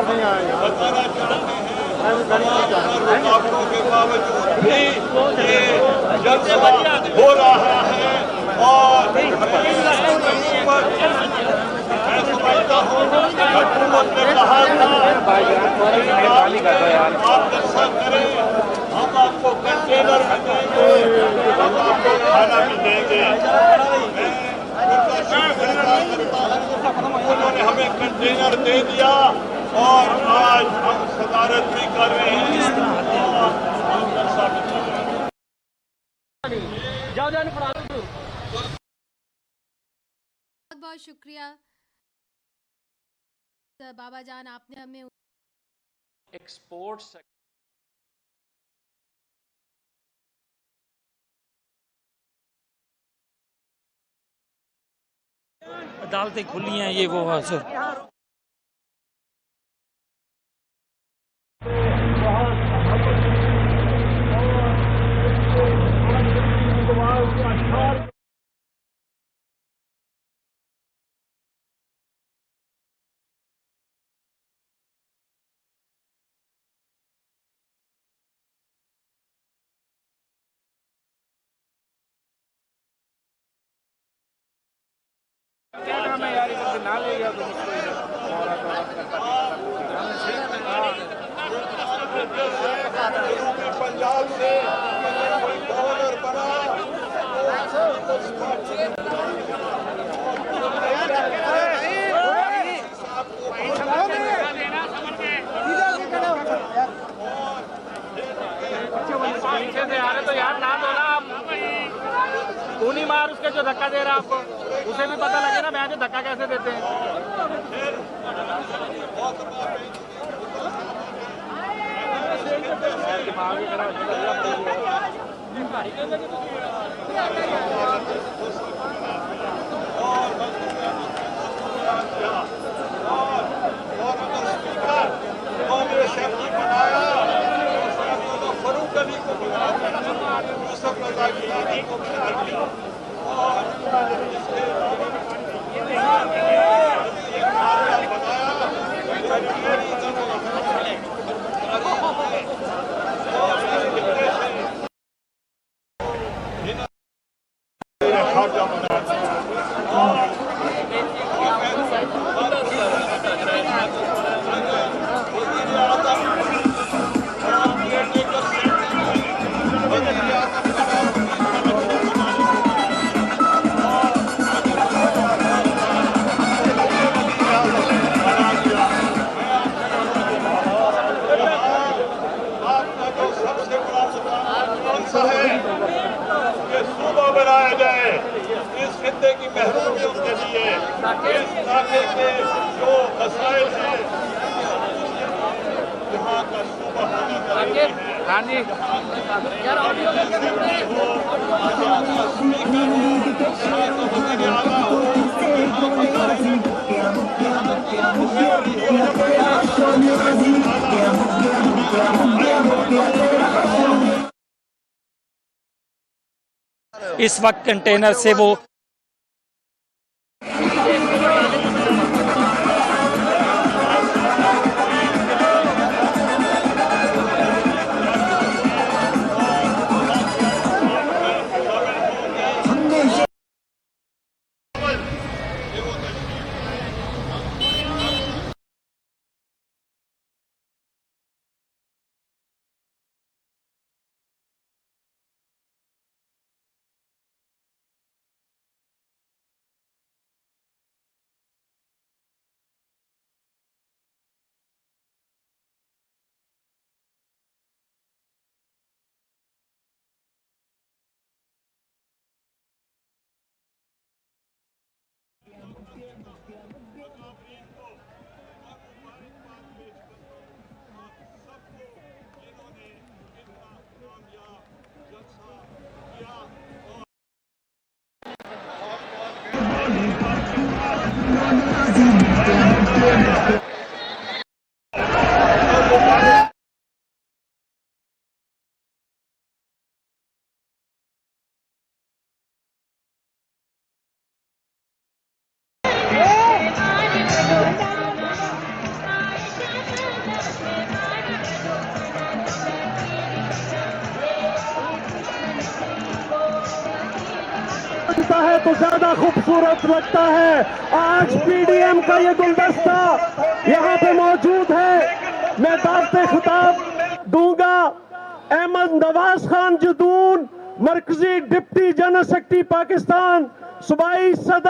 बताना चाहते हैं रुकावटों के बावजूद भी ये जलसा हो रहा है। और मैं समझता हूँ हुकूमत ने कहा था आप जलसा करें, हम आपको कंटेनर भी देंगे, हम आपको खाना भी देंगे। उन्होंने हमें कंटेनर दे दिया और आज हम सदारत भी कर रहे हैं और हम जलसा भी कर रहे हैं। बहुत बहुत शुक्रिया बाबा जान, आपने हमें एक्सपोर्ट्स अदालतें खुली हैं, ये वो सर। क्या काम है यार, इधर ना ले गया तो पंजाब से गवर्नर बना पीछे से आ रहे तो यार ना दो ना आप, तू नहीं मार उसके जो धक्का दे रहा है आपको, उसे भी पता लगे ना मैं जो धक्का कैसे देते हैं। कांग्रेस एमपी बनाया, फरूक अली को बना दिया, यूसुफ रजा गिलानी को बना दिया और खाजा बना बनाया जाए इस खित्ते की महरूमियों के लिए, इस इलाके के जो मसाइल हैं, यहाँ का सूबा होना चाहिए। हाँ जी यार, ऑडियो इस वक्त कंटेनर से वो लगता है तो ज्यादा खूबसूरत लगता है। आज पीडीएम का ये गुलदस्ता यहाँ पे मौजूद है। मैं दावते खिताब दूंगा अहमद नवाज खान जदून, मरकजी डिप्टी जनरल सेक्रेटरी पाकिस्तान, सूबाई सदर।